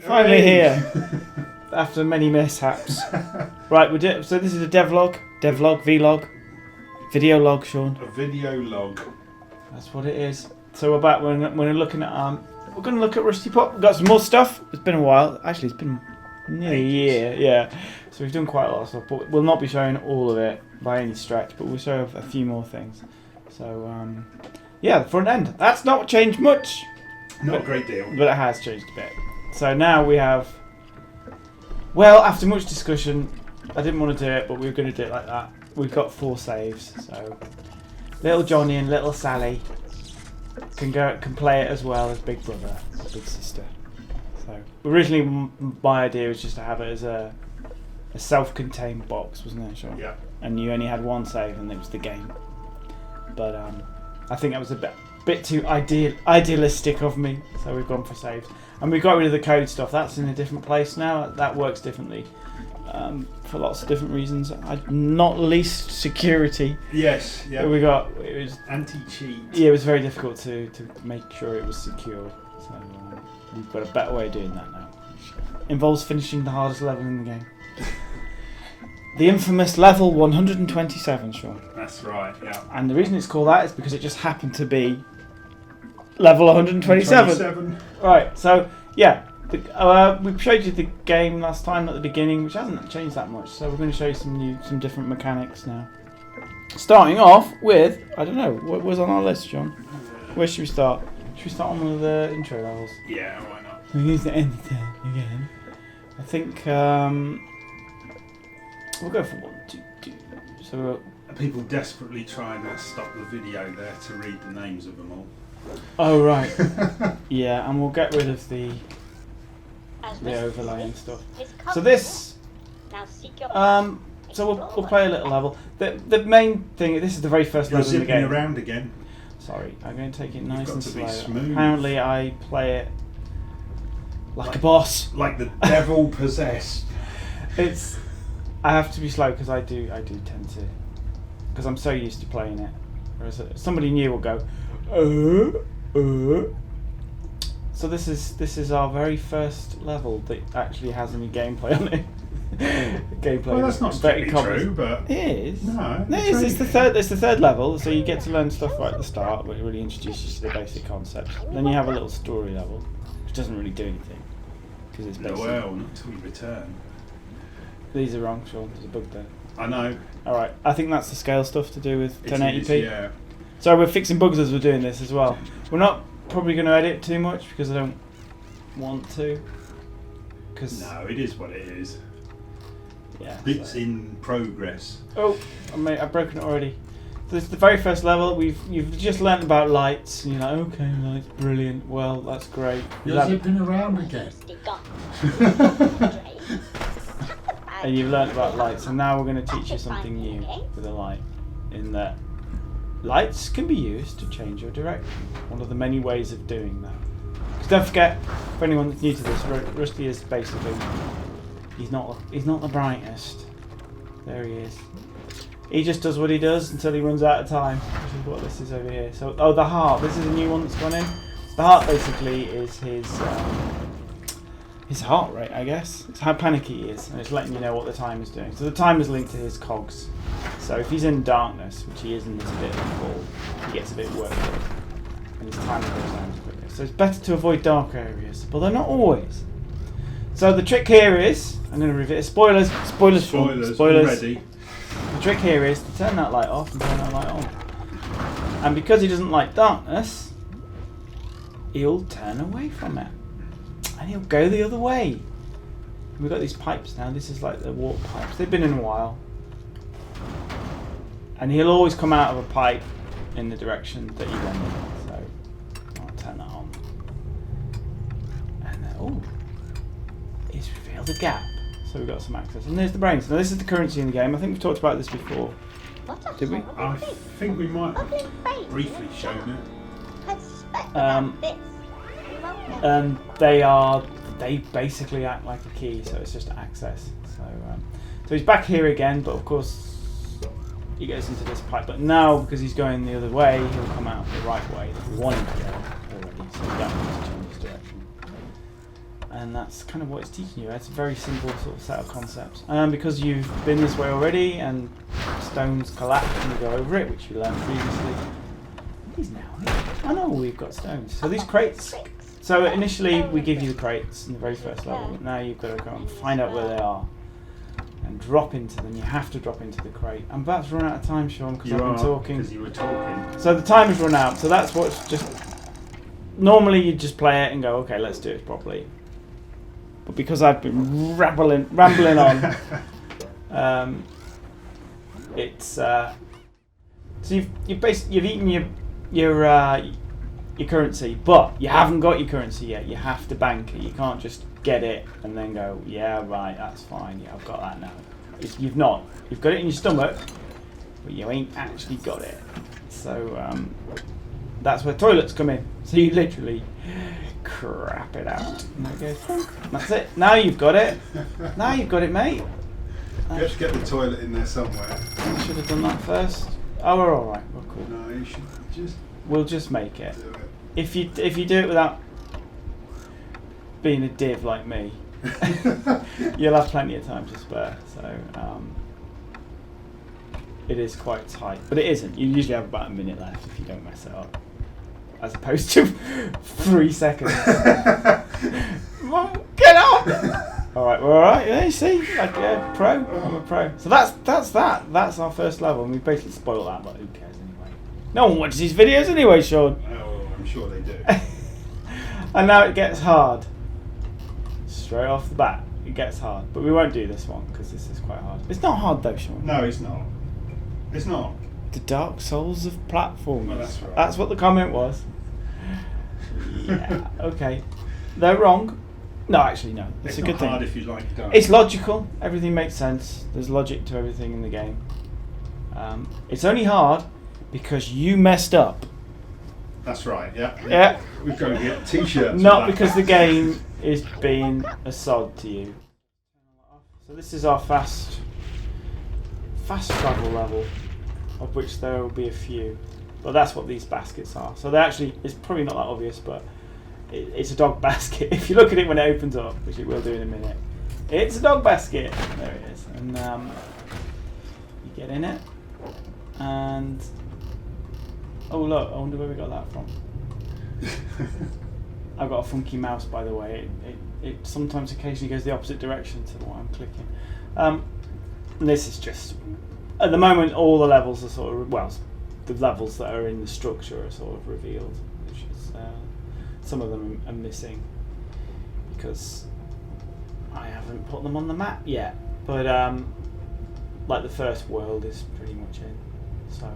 Finally here. After many mishaps. Right, so this is a devlog, vlog, video log, Sean. A video log. That's what it is. So we're back. We're looking at we're going to look at Rusty Pop. We've got some more stuff. It's been a while. Actually, it's been nearly a year. Yeah. So we've done quite a lot of stuff, but we'll not be showing all of it by any stretch. But we'll show a few more things. So yeah, the front end. That's not changed much. Not a great deal. But it has changed a bit. So now we have. Well, after much discussion, I didn't want to do it, but we were going to do it like that. We've got 4 saves, so little Johnny and little Sally can play it as well as Big Brother, or Big Sister. So originally, my idea was just to have it as a self-contained box, wasn't it, Sean? Yeah. And you only had 1 save, and it was the game. But I think that was a bit too idealistic of me, so we've gone for saves. And we got rid of the code stuff. That's in a different place now. That works differently for lots of different reasons. Not least security. Yes. Yeah. It was anti-cheat. Yeah, it was very difficult to make sure it was secure. So we've got a better way of doing that now. Involves finishing the hardest level in the game. The infamous level 127, Sean. That's right. Yeah. And the reason it's called that is because it just happened to be level 127. Right, so yeah, we showed you the game last time at the beginning, which hasn't changed that much. So we're going to show you some different mechanics now. Starting off with, I don't know, what was on our list, John? Where should we start? Should we start on one of the intro levels? Yeah, why not? Here's the end again. I think we'll go for 1, 2, 2. So people desperately trying to stop the video there to read the names of them all. Oh right, yeah, and we'll get rid of the overlay and stuff. So this, so we'll play a little level. The main thing, this is the very first level in the game. Around again. Sorry, I'm going to take it nice and slow. Smooth. Apparently, I play it like a boss, like the devil possessed. I have to be slow because I do tend to, because I'm so used to playing it. Whereas somebody new will go. So this is our very first level that actually has any gameplay on it. Well, that's not strictly true, but it is. No, it's the third. It's the third level, so you get to learn stuff right at the start, which really introduces you to the basic concepts. Then you have a little story level, which doesn't really do anything because it's basic. Well, not until you return. These are wrong, Sean. There's a bug there. I know. All right, I think that's the scale stuff to do with 1080p. It is, yeah. So we're fixing bugs as we're doing this as well. We're not probably going to edit too much because I don't want to. No, it is what it is. Yeah. It's in progress. Oh, I've broken it already. So this is the very first level. You've just learnt about lights. And you're like, okay, lights, brilliant. Well, that's great. You're zipping around again. And you've learnt about lights, and now we're going to teach you something new with a light. In that lights can be used to change your direction. One of the many ways of doing that. Because don't forget, for anyone that's new to this, Rusty is basically he's not the brightest. There he is. He just does what he does until he runs out of time, which is what this is over here. So the heart. This is a new one that's gone in. The heart basically is his heart rate, I guess. It's how panicky he is, and it's letting you know what the time is doing. So the time is linked to his cogs. So if he's in darkness, which he is in this bit of the ball, he gets a bit worked up, and his timer goes down quicker. So it's better to avoid dark areas, but they're not always. So the trick here is, I'm going to reveal spoilers. Already. The trick here is to turn that light off and turn that light on. And because he doesn't like darkness, he'll turn away from it. And he'll go the other way. We've got these pipes now. This is like the water pipes. They've been in a while. And he'll always come out of a pipe in the direction that you want him. So I'll turn that on. And then, it's revealed a gap. So we've got some access. And there's the brains. Now this is the currency in the game. I think we've talked about this before. Did we? I think we might have briefly shown it. And they basically act like a key, so it's just access. So he's back here again, but of course he goes into this pipe. But now, because he's going the other way, he'll come out the right way that we want him to go already. So we don't need to change his direction. And that's kind of what it's teaching you. It's a very simple sort of set of concepts. And because you've been this way already, and stones collapse and you go over it, which you learned previously. He's now here. I know we've got stones. So these crates. So initially we give you the crates in the very first level. But now you've got to go and find out where they are and drop into them. You have to drop into the crate. I'm about to run out of time, Sean, because I've been talking. Because you were talking. So the time has run out. So that's what's just. Normally you just play it and go, okay, let's do it properly. But because I've been rambling on, it's so you've eaten your currency, but you haven't got your currency yet. You have to bank it. You can't just get it and then go, yeah, right, that's fine. Yeah, I've got that now. You've not. You've got it in your stomach, but you ain't actually got it. So that's where toilets come in. So you literally crap it out. And there it goes. That's it. Now you've got it. Now you've got it, mate. You have to get the toilet in there somewhere. I should have done that first. Oh, we're all right. We're cool. No, you should just. We'll just make it. Do it. If you do it without being a div like me, you'll have plenty of time to spare. So it is quite tight, but it isn't. You usually have about a minute left if you don't mess it up, as opposed to 3 seconds. Mom, get up! All right, we're all right. Yeah, you see, like pro. I'm a pro. So that's that. That's our first level, and we basically spoiled that, but who cares anyway? No one watches these videos anyway, Sean. Oh, I'm sure they do. And now it gets hard. Straight off the bat, it gets hard. But we won't do this one because this is quite hard. It's not hard though, Sean. No, it's not. It's not. The Dark Souls of platforms. Well, that's right. That's what the comment was. Yeah. Okay. They're wrong. No, actually, no. It's a good thing. It's not hard if you like dark. It's logical. Everything makes sense. There's logic to everything in the game. It's only hard because you messed up. That's right. Yeah. Yeah. We've got to get t-shirts. Not because the game is being a sod to you. So this is our fast travel level, of which there will be a few. But that's what these baskets are. So they actually, it's probably not that obvious, but it's a dog basket. If you look at it when it opens up, which it will do in a minute, it's a dog basket. There it is. And you get in it, and oh look, I wonder where we got that from. I've got a funky mouse, by the way. It sometimes occasionally goes the opposite direction to what I'm clicking. And this is just, at the moment, all the levels are sort of, well, the levels that are in the structure are sort of revealed, which is, some of them are missing because I haven't put them on the map yet. But like the first world is pretty much in. So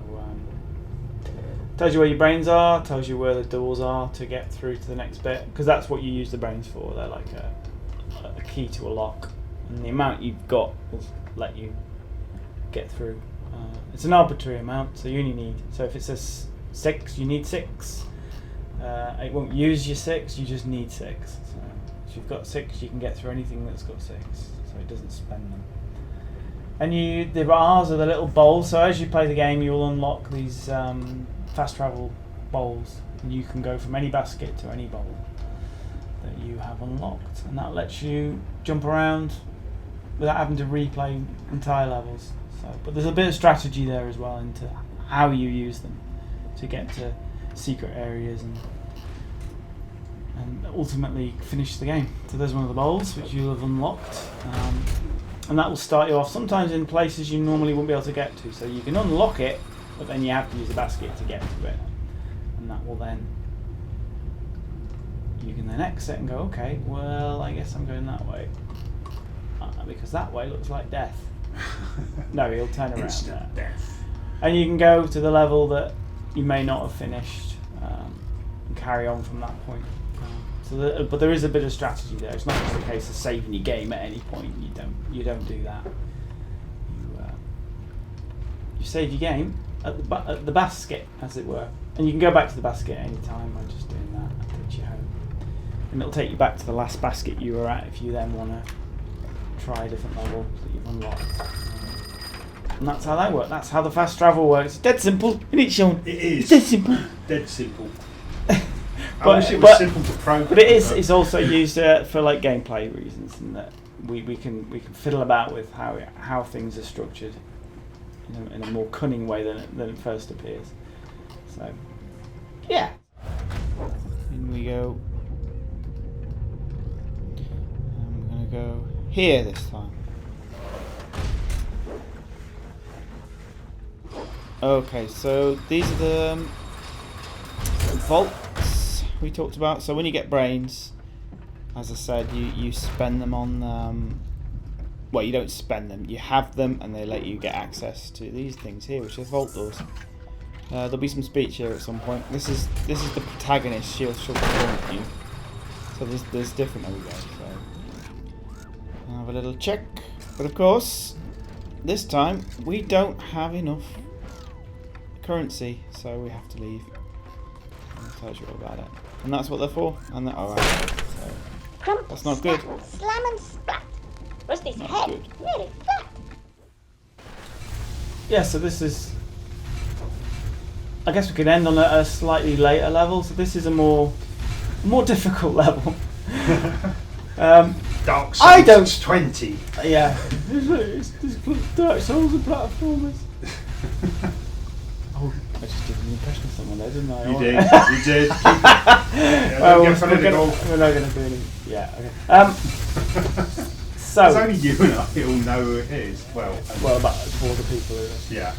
tells you where your brains are, tells you where the doors are to get through to the next bit, because that's what you use the brains for. They're like a key to a lock, and the amount you've got will let you get through. It's an arbitrary amount, so you only need, so if it says 6, you need 6. It won't use your 6, you just need 6. So if you've got 6, you can get through anything that's got 6, so it doesn't spend them. And the bars are the little bowls, so as you play the game you will unlock these fast travel bowls, and you can go from any basket to any bowl that you have unlocked, and that lets you jump around without having to replay entire levels. So, but there's a bit of strategy there as well into how you use them to get to secret areas and ultimately finish the game. So there's one of the bowls which you'll have unlocked, and that will start you off sometimes in places you normally wouldn't be able to get to. So you can unlock it, but then you have to use a basket to get to it, and that will then, you can then exit and go, okay, well I guess I'm going that way, because that way looks like death. No, he'll turn around there. Death. And you can go to the level that you may not have finished, and carry on from that point. But there is a bit of strategy there. It's not just a case of saving your game at any point. You don't do that. You save your game at the basket, as it were, and you can go back to the basket any time by just doing that. That takes you home, and it'll take you back to the last basket you were at if you then want to try a different level that you've unlocked. And that's how that works. That's how the fast travel works. Dead simple, isn't it, Sean? It is. It's dead simple. Dead simple. I wish it was simple to program. But it is. It's also used for like gameplay reasons, and that we can fiddle about with how things are structured in a more cunning way than it first appears. So, yeah. In we go. I'm gonna go here this time. Okay, so these are the vaults we talked about. So when you get brains, as I said, you spend them on. Well, you don't spend them. You have them, and they let you get access to these things here, which are vault doors. There'll be some speech here at some point. This is the protagonist. She'll taunt you. So there's different over there. So I'll have a little check. But of course, this time we don't have enough currency, so we have to leave. I'll tell you all about it. And that's what they're for. And they're alright. So that's not good. Slam and splat. Rusty's Not head good. nearly flat. Yeah, so this is. I guess we could end on a slightly later level. So this is a more difficult level. Dark Souls I don't. 20. Yeah. It's Dark Souls and platformers. Oh, I just did an impression of someone there, didn't I? You did. Well, we're not going to do anything. Yeah. Okay. So. It's only you and I who'll know who it is. Well, About four other people who. Yeah.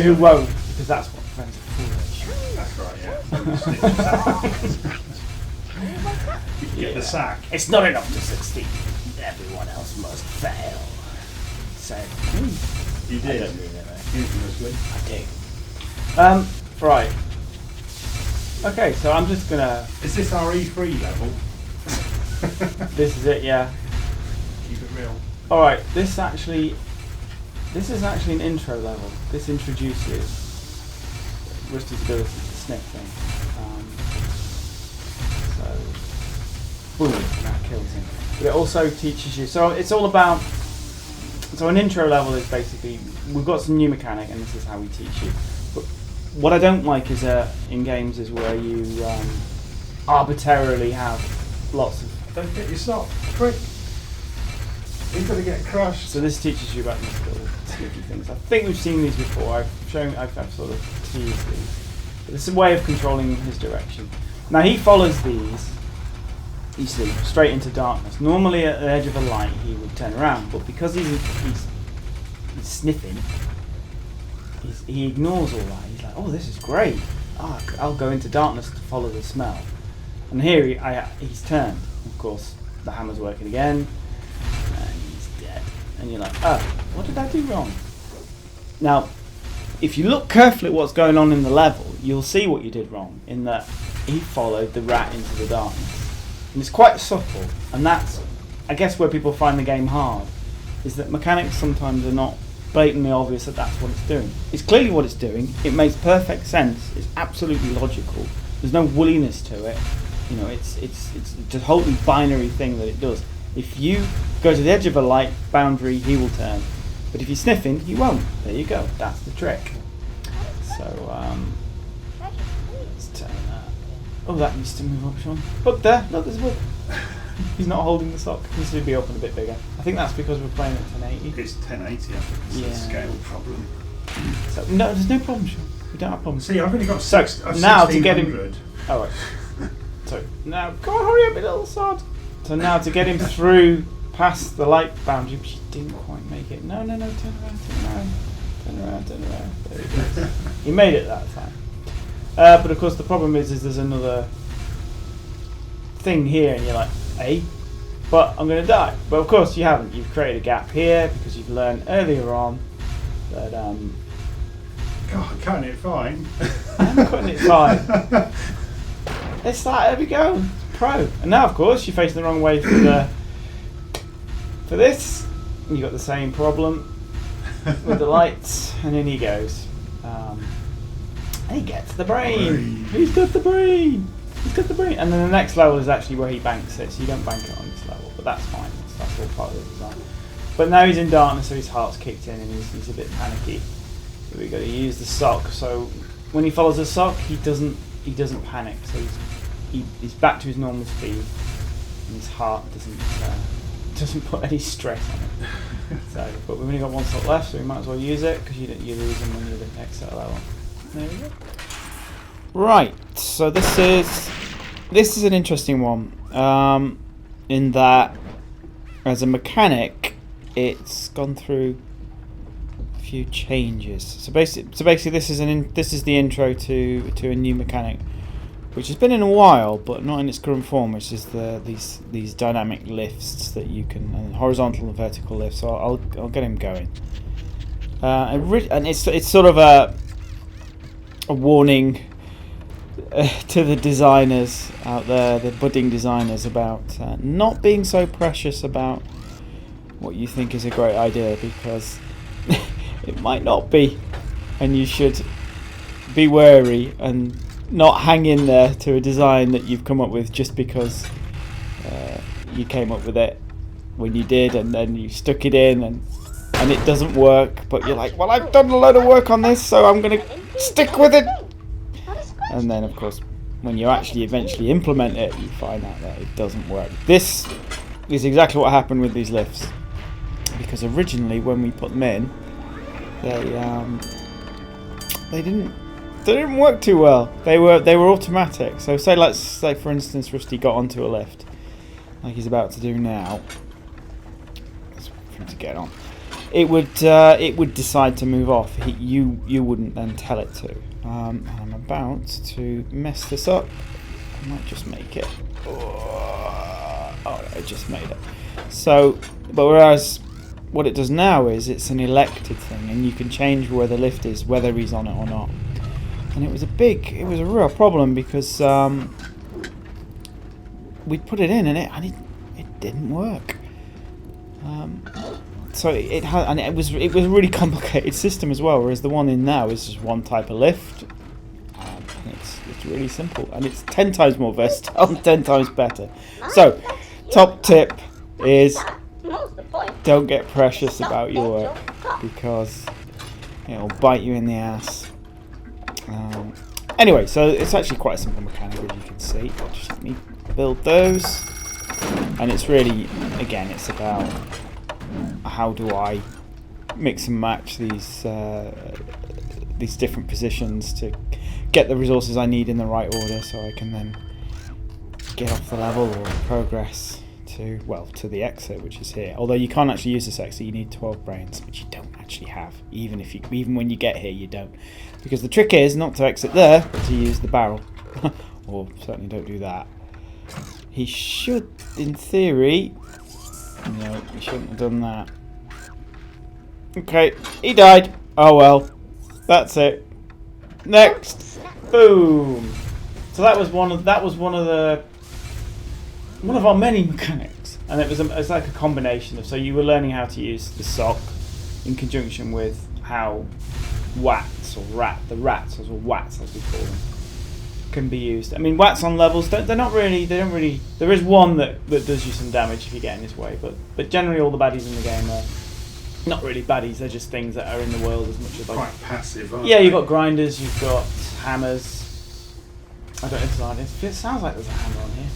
Who won't, because that's what friends are for. That's right. Yeah. You can get the sack. It's not enough to succeed. Everyone else must fail. So. You did. I don't mean it, mate. Infamously. I do. Right. Okay, so I'm just gonna. Is this our E3 level? This is it, yeah. Keep it real. All right. This is actually an intro level. This introduces Rusty's ability to sniff things. So, boom, that kills him. But it also teaches you. So it's all about. So an intro level is basically we've got some new mechanic, and this is how we teach you. But what I don't like is in games is where you arbitrarily have lots of. Don't get your sock. Quick. You're going to get crushed. So this teaches you about these little sneaky things. I think we've seen these before. I've sort of teased these. But it's a way of controlling his direction. Now he follows these. You see, straight into darkness. Normally at the edge of a light he would turn around, but because he's sniffing, he ignores all that. He's like, oh, this is great. Oh, I'll go into darkness to follow the smell. And here he's turned. Of course, the hammer's working again. And you're like, oh, what did I do wrong? Now, if you look carefully at what's going on in the level, you'll see what you did wrong, in that he followed the rat into the darkness. And it's quite subtle, and that's, I guess, where people find the game hard, is that mechanics sometimes are not blatantly obvious that that's what it's doing. It's clearly what it's doing, it makes perfect sense, it's absolutely logical, there's no woolliness to it, you know, it's a totally binary thing that it does. If you go to the edge of a light boundary, he will turn. But if you're sniffing, he won't. There you go. That's the trick. So, let's turn that. Oh, that needs to move up, Sean. Look there. Look, there's a book. He's not holding the sock. Needs to be open a bit bigger. I think that's because we're playing at 1080. It's 1080, I think. It's a scale problem. So, no, there's no problem, Sean. We don't have problems. See, I've only got now to get him. 1600. Oh, right. So, now, come on, hurry up, you little sod. So now to get him through past the light boundary, but she didn't quite make it. No, turn around. There he goes. He made it that time. But of course the problem is there's another thing here, and you're like, hey, but I'm going to die. But of course you haven't. You've created a gap here because you've learned earlier on that. God, cutting it fine. I'm cutting it fine. It's like, there we go. Pro. And now of course you're facing the wrong way for this. You got the same problem with the lights, and in he goes. And he gets the brain. He's got the brain. And then the next level is actually where he banks it, so you don't bank it on this level, but that's fine. That's all part of the design. But now he's in darkness, so his heart's kicked in, and he's a bit panicky. So we've got to use the sock. So when he follows the sock, he doesn't panic. So he's back to his normal speed, and his heart doesn't put any stress on it. So, but we've only got one slot left, so we might as well use it because you lose them when you're the exit level. There we go. Right, so this is an interesting one, in that as a mechanic, it's gone through a few changes. So basically, this is the intro to a new mechanic, which has been in a while, but not in its current form, which is these dynamic lifts that you can, and horizontal and vertical lifts. So I'll get him going, and it's sort of a warning to the designers out there, the budding designers, about not being so precious about what you think is a great idea, because it might not be, and you should be wary and not hang in there to a design that you've come up with just because you came up with it when you did, and then you stuck it in and it doesn't work, but you're like, well, I've done a load of work on this, so I'm going to stick with it. And then, of course, when you actually eventually implement it, you find out that it doesn't work. This is exactly what happened with these lifts, because originally when we put them in, they didn't work too well. They were automatic. So let's say for instance Rusty got onto a lift, like he's about to do now. Let's wait for him to get on. It would decide to move off. You wouldn't then tell it to. And I'm about to mess this up. I might just make it. Oh, I just made it. So, but whereas what it does now is it's an elected thing, and you can change where the lift is, whether he's on it or not. And it was a real problem, because we'd put it in and it didn't work. So it was a really complicated system as well, whereas the one in now is just one type of lift. And it's really simple, and it's 10 times more versatile and 10 times better. So, top tip is don't get precious about your work, because it'll bite you in the ass. Anyway, so it's actually quite a simple mechanic, as you can see. Just let me build those, and it's really, again, it's about how do I mix and match these different positions to get the resources I need in the right order, so I can then get off the level or progress to the exit, which is here. Although you can't actually use this exit, you need 12 brains, which you don't actually have. Even when you get here, you don't, because the trick is not to exit there, but to use the barrel. Or certainly don't do that. He should, in theory. No, he shouldn't have done that. Okay, he died. Oh well, that's it. Next, boom. So that was one of our many mechanics, and it's like a combination of. So you were learning how to use the sock in conjunction with how wats or rats as we call them, can be used. I mean, wats on levels, they don't really. There is one that does you some damage if you get in his way, but generally all the baddies in the game are not really baddies. They're just things that are in the world as much as like quite passive. Aren't yeah, they? you've got grinders, you've got hammers. I don't know. It sounds like there's a hammer on here.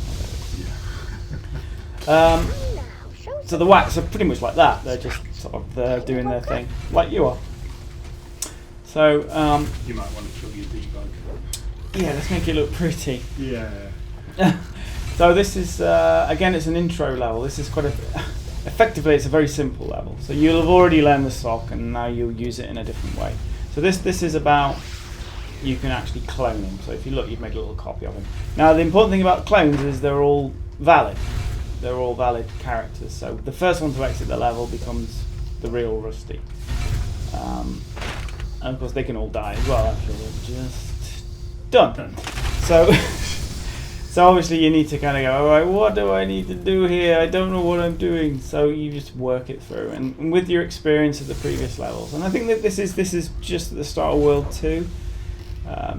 So the wats are pretty much like that. They're just sort of doing their thing, like you are. So you might want to kill your debug. Yeah, let's make it look pretty. Yeah. So this is again, it's an intro level. This is effectively it's a very simple level. So you'll have already learned the sock, and now you'll use it in a different way. So this is about, you can actually clone him. So if you look, you've made a little copy of him. Now the important thing about clones is they're all valid. They're all valid characters. So the first one to exit the level becomes the real Rusty. And of course they can all die as well after they're just done. So obviously you need to kind of go, alright, what do I need to do here? I don't know what I'm doing. So you just work it through, and with your experience of the previous levels. And I think that this is just at the start of World 2.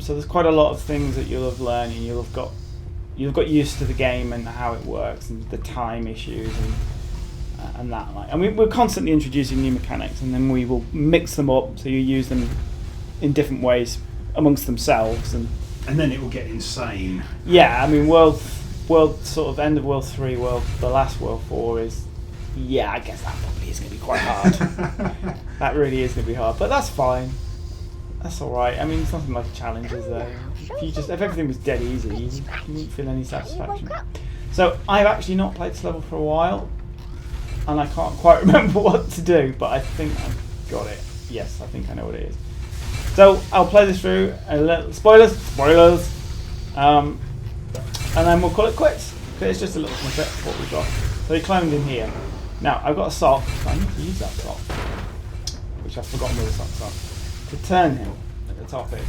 So there's quite a lot of things that you'll have learned, and you'll have got used to the game and how it works, and the time issues and that. Like, I mean, we're constantly introducing new mechanics, and then we will mix them up so you use them in different ways amongst themselves, and And then it will get insane. Yeah, I mean, world sort of end of World 3, the last World 4 is, yeah, I guess that probably is going to be quite hard. That really is going to be hard, but that's fine. That's all right. I mean, it's nothing like a challenge, is there? If everything was dead easy, you wouldn't feel any satisfaction. So I've actually not played this level for a while, and I can't quite remember what to do, but I think I've got it. Yes, I think I know what it is. So I'll play this through. Spoilers, and then we'll call it quits. It's just a little snippet of what we've got. So he cloned in here. Now I've got a sock, so I need to use that sock, which I've forgotten where the socks are, to turn him at the top of it.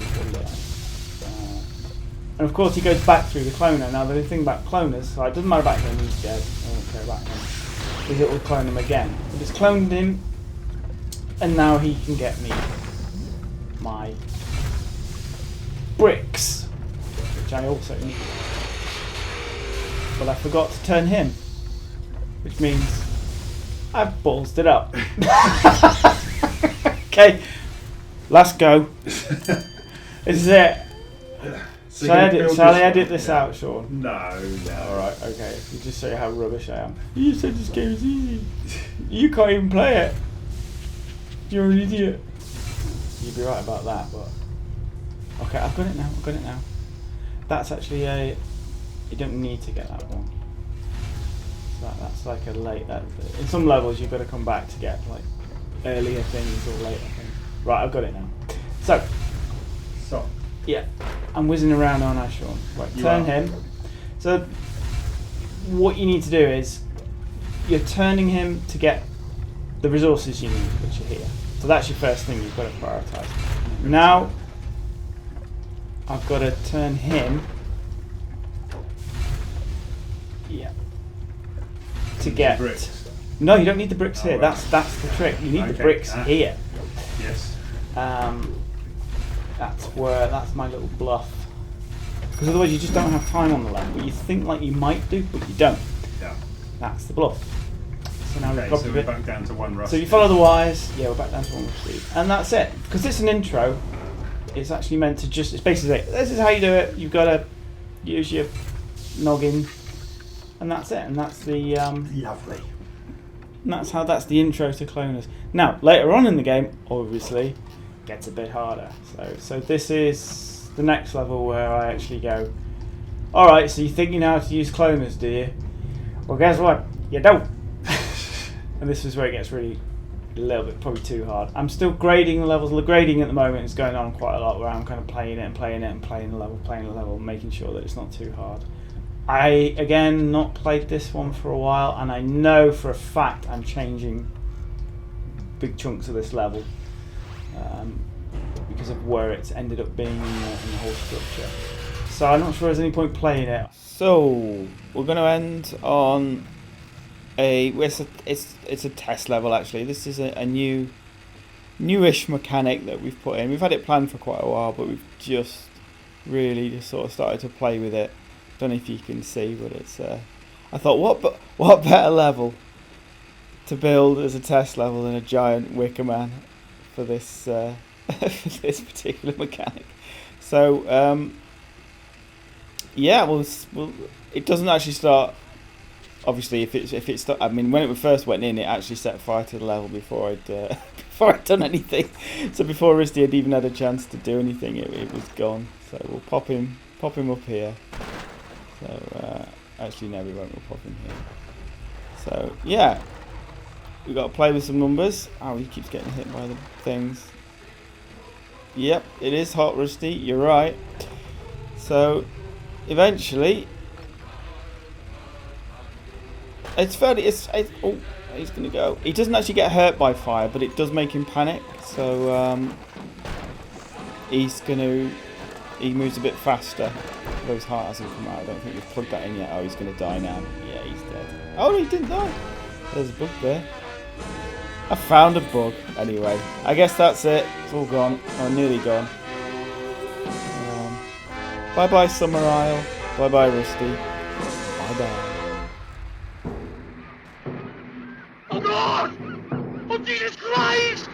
And of course he goes back through the cloner. Now the thing about cloners, so it doesn't matter about him, he's dead, I don't care about him, is it will clone him again. But it's cloned him, and now he can get me my bricks, which I also need. But I forgot to turn him, which means I've ballsed it up. Okay, last go. This is it. So Shall I edit this out, Sean? No. Alright, okay. You just say how rubbish I am. You said this game is easy. You can't even play it. You're an idiot. You'd be right about that, but... Okay, I've got it now. That's actually a... You don't need to get that one. So that's like a late... in some levels you've got to come back to get like earlier things or later things. Right, I've got it now. So... Yeah, I'm whizzing around, aren't I, Sean? Right, turn him. So what you need to do is you're turning him to get the resources you need, which are here. So that's your first thing you've got to prioritise. Now I've got to turn him. Yeah. To get. Bricks. No, you don't need the bricks here. Right. That's the trick. You need the bricks here. Yes. That's my little bluff. Because otherwise you just don't have time on the level. You think like you might do, but you don't. Yeah. That's the bluff. So now Okay, so we're back down to one rusty. So you follow the wires. Yeah, we're back down to one rusty. And that's it. Because it's an intro, it's actually meant to just... It's basically like, this is how you do it. You've got to use your noggin. And that's it. And that's the... Lovely. And that's the intro to cloners. Now, later on in the game, obviously... gets a bit harder. So this is the next level where I actually go, alright, so you think you know how to use cloners, do you? Well, guess what? You don't. And this is where it gets really a little bit probably too hard. I'm still grading the levels. The grading at the moment is going on quite a lot where I'm kind of playing it and playing the level, making sure that it's not too hard. I, again, not played this one for a while, and I know for a fact I'm changing big chunks of this level. Because of where it's ended up being in the whole structure. So I'm not sure there's any point playing it. So we're going to end on it's a test level actually. This is a newish mechanic that we've put in. We've had it planned for quite a while, but we've just really sort of started to play with it. Don't know if you can see, but it's I thought what better level to build as a test level than a giant wicker man for this for this particular mechanic. So yeah, well, it doesn't actually start. Obviously, if it's I mean, when it first went in, it actually set fire to the level before I'd done anything. So before Risty had even had a chance to do anything, it was gone. So we'll pop him up here. So actually, no, we won't. We'll pop him here. So yeah. We've got to play with some numbers. Oh, he keeps getting hit by the things. Yep, it is hot, Rusty. You're right. So, eventually, it's fairly... oh, he's going to go. He doesn't actually get hurt by fire, but it does make him panic. So, he's going to... He moves a bit faster. Although his heart hasn't come out. I don't think we've plugged that in yet. Oh, he's going to die now. Yeah, he's dead. Oh, he didn't die. There's a bug there. I found a bug. Anyway, I guess that's it. It's all gone. Or nearly gone. Bye-bye, Summer Isle. Bye-bye, Rusty. Bye-bye. Oh, God! Oh, Jesus Christ!